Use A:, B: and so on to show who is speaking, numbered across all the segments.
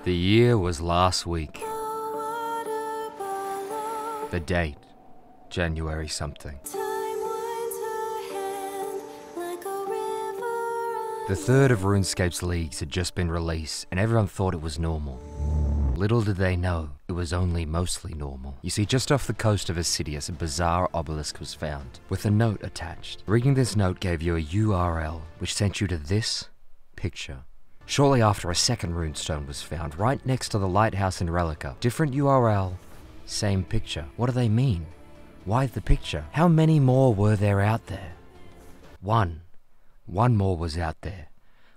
A: The year was last week. The date, January something. The third of RuneScape's leagues had just been released, and everyone thought it was normal. Little did they know, it was only mostly normal. You see, just off the coast of Asidius, a bizarre obelisk was found, with a note attached. Reading this note gave you a URL, which sent you to this picture. Shortly after, a second runestone was found, right next to the lighthouse in Relica. Different URL, same picture. What do they mean? Why the picture? How many more were there out there? One more was out there.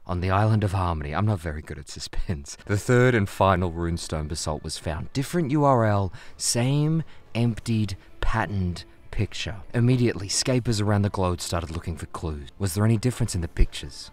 A: On the island of Harmony. I'm not very good at suspense. The third and final runestone basalt was found. Different URL, same emptied, patterned picture. Immediately, scapers around the globe started looking for clues. Was there any difference in the pictures?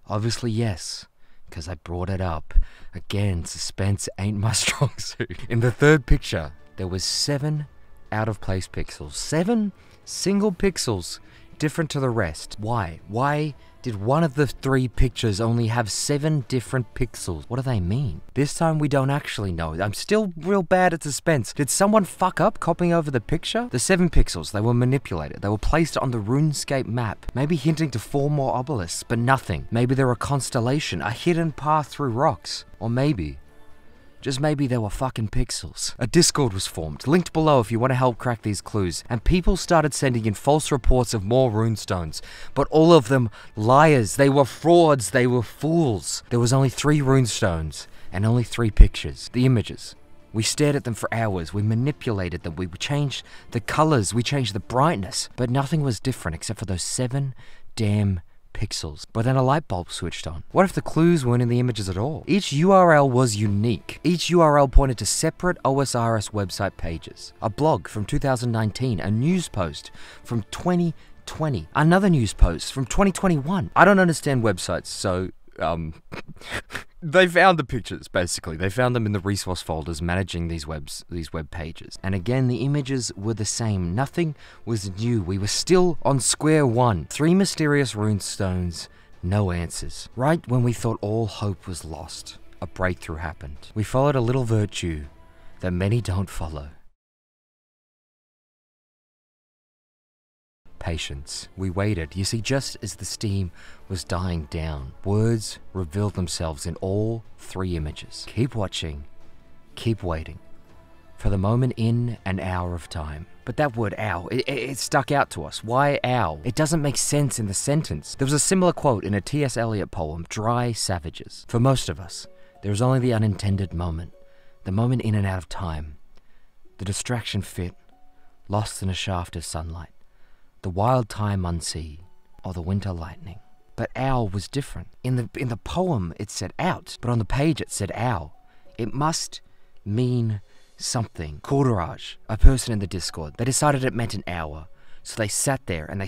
A: Obviously yes, because I brought it up. Again, suspense ain't my strong suit. In the third picture, there was 7 out-of-place pixels. 7 single pixels different to the rest. Why? Why did one of the 3 pictures only have 7 different pixels? What do they mean? This time we don't actually know. I'm still real bad at suspense. Did someone fuck up copying over the picture? The 7 pixels, they were manipulated. They were placed on the RuneScape map, maybe hinting to 4 more obelisks, but nothing. Maybe they're a constellation, a hidden path through rocks. Or maybe, just maybe there were fucking pixels. A Discord was formed, linked below if you want to help crack these clues, and people started sending in false reports of more runestones, but all of them liars. They were frauds, they were fools. There was only 3 runestones, and only 3 pictures. The images. We stared at them for hours, we manipulated them, we changed the colors, we changed the brightness, but nothing was different except for those 7 damn pixels. But then a light bulb switched on. What if the clues weren't in the images at all? Each URL was unique. Each URL pointed to separate OSRS website pages. A blog from 2019, a news post from 2020, another news post from 2021. I don't understand websites, so they found the pictures, basically. They found them in the resource folders managing these web pages. And again, the images were the same. Nothing was new. We were still on square one. 3 mysterious runestones, no answers. Right when we thought all hope was lost, a breakthrough happened. We followed a little virtue that many don't follow. Patience. We waited. You see, just as the steam was dying down, words revealed themselves in all 3 images. Keep watching, keep waiting, for the moment in an hour of time. But that word ow, it stuck out to us. Why ow? It doesn't make sense in the sentence. There was a similar quote in a T.S. Eliot poem, Dry Savages. For most of us, there is only the unintended moment, the moment in and out of time, the distraction fit, lost in a shaft of sunlight, the wild time unseen, or the winter lightning. But owl was different. In the poem it said out, but on the page it said owl. It must mean something. Courage, a person in the Discord, they decided it meant an hour. So they sat there and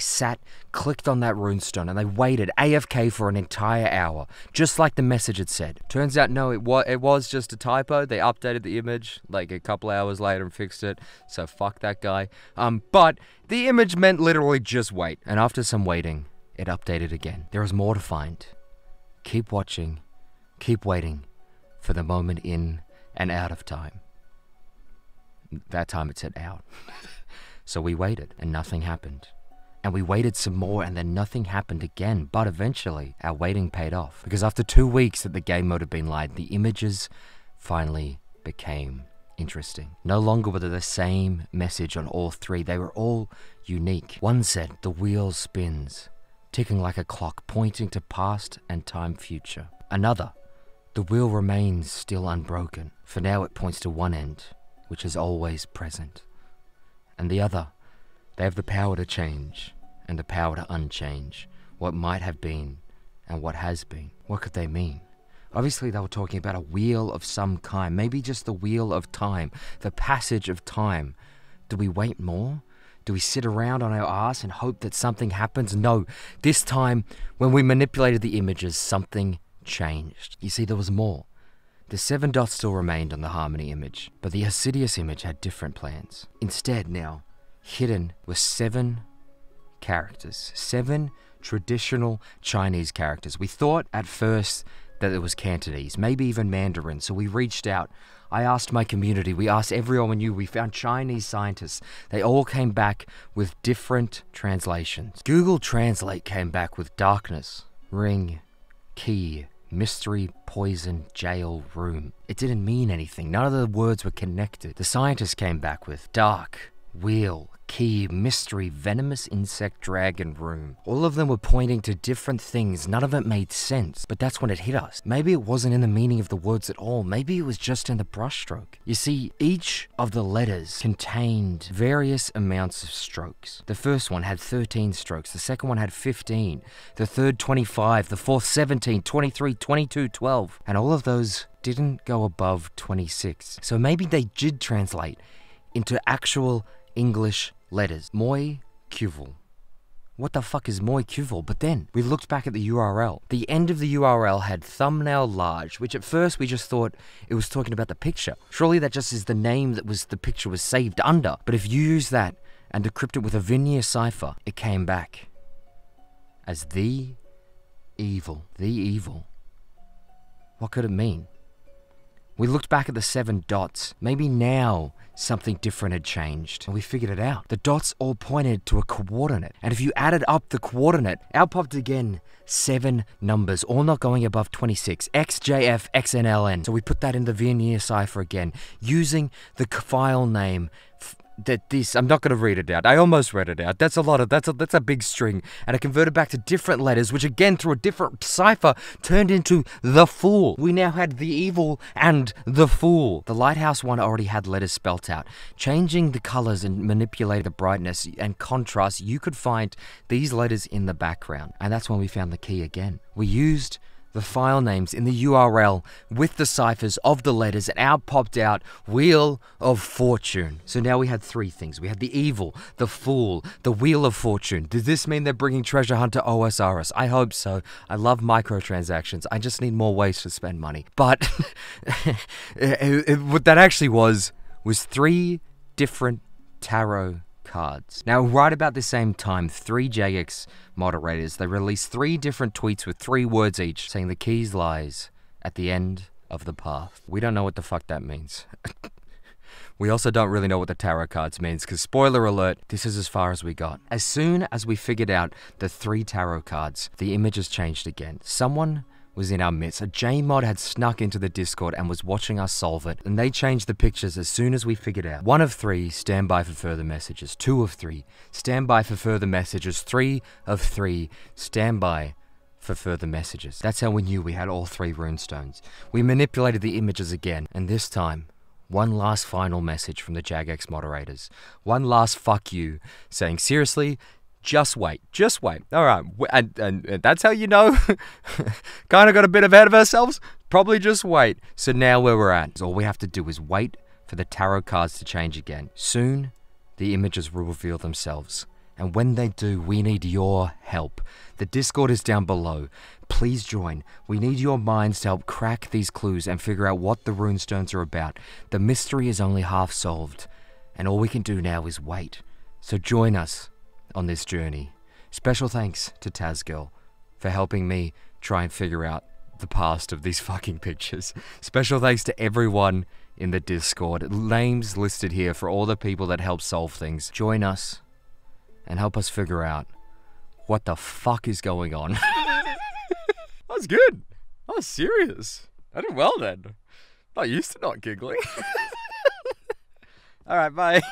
A: clicked on that runestone, and they waited AFK for an entire hour, just like the message had said. Turns out, no, it was just a typo. They updated the image like a couple hours later and fixed it, so fuck that guy. But the image meant literally just wait. And after some waiting, it updated again. There is more to find. Keep watching, keep waiting for the moment in and out of time. That time it said out. So we waited, and nothing happened. And we waited some more, and then nothing happened again. But eventually, our waiting paid off. Because after 2 weeks that the game mode had been live, the images finally became interesting. No longer were they the same message on all 3. They were all unique. One said, the wheel spins, ticking like a clock, pointing to past and time future. Another, the wheel remains still unbroken. For now it points to one end, which is always present. And the other, they have the power to change and the power to unchange what might have been and what has been. What could they mean? Obviously they were talking about a wheel of some kind, maybe just the wheel of time, the passage of time. Do we wait more? Do we sit around on our ass and hope that something happens? No, this time when we manipulated the images, something changed. You see, there was more. The 7 dots still remained on the Harmony image, but the Asidius image had different plans. Instead now, hidden were 7 characters, 7 traditional Chinese characters. We thought at first that it was Cantonese, maybe even Mandarin. So we reached out. I asked my community, we asked everyone we knew, we found Chinese scientists. They all came back with different translations. Google Translate came back with darkness, ring, key, mystery, poison, jail, room. It didn't mean anything. None of the words were connected. The scientists came back with dark, wheel, key, mystery, venomous insect, dragon, room. All of them were pointing to different things. None of it made sense, but that's when it hit us. Maybe it wasn't in the meaning of the words at all. Maybe it was just in the brushstroke. You see, each of the letters contained various amounts of strokes. The first one had 13 strokes. The second one had 15. The third, 25. The fourth, 17, 23, 22, 12. And all of those didn't go above 26. So maybe they did translate into actual English letters. Moi Cuval. What the fuck is Moi Cuval? But then we looked back at the URL. The end of the URL had thumbnail large, which at first we just thought it was talking about the picture. Surely that just is the name that the picture was saved under. But if you use that and decrypt it with a Veneer cipher, it came back as the evil. The evil. What could it mean? We looked back at the 7 dots. Maybe now something different had changed, and we figured it out. The dots all pointed to a coordinate, and if you added up the coordinate, out popped again 7 numbers, all not going above 26. XJF XNLN. So we put that in the Veneer cipher again, using the file name I'm not going to read it out. I almost read it out. That's a big string. And I converted back to different letters, which again, through a different cipher, turned into the fool. We now had the evil and the fool. The lighthouse one already had letters spelt out. Changing the colors and manipulating the brightness and contrast, you could find these letters in the background. And that's when we found the key again. We used the file names in the URL with the ciphers of the letters, and out popped out Wheel of Fortune. So now we had 3 things. We had the evil, the fool, the Wheel of Fortune. Does this mean they're bringing Treasure Hunt to OSRS? I hope so. I love microtransactions. I just need more ways to spend money. But what that actually was 3 different tarot cards. Now, right about the same time, 3 Jagex moderators, they released 3 different tweets with 3 words each, saying the keys lies at the end of the path. We don't know what the fuck that means. We also don't really know what the tarot cards means, because spoiler alert, this is as far as we got. As soon as we figured out the 3 tarot cards, the images changed again. Someone was in our midst. A J-mod had snuck into the Discord and was watching us solve it, and they changed the pictures as soon as we figured out. 1 of 3, stand by for further messages. 2 of 3, stand by for further messages. 3 of 3, stand by for further messages. That's how we knew we had all 3 runestones. We manipulated the images again, and this time, one last final message from the Jagex moderators. One last fuck you, saying, seriously, just wait. All right, and that's how you know. Kind of got a bit ahead of ourselves. Probably just wait. So now where we're at, all we have to do is wait for the tarot cards to change again. Soon, the images will reveal themselves. And when they do, we need your help. The Discord is down below. Please join. We need your minds to help crack these clues and figure out what the runestones are about. The mystery is only half solved, and all we can do now is wait. So join us on this journey. Special thanks to Tazgirl for helping me try and figure out the past of these fucking pictures. Special thanks to everyone in the Discord. Names listed here for all the people that help solve things. Join us and help us figure out what the fuck is going on. That was good. I was serious. I did well then. Not used to not giggling. Alright, bye.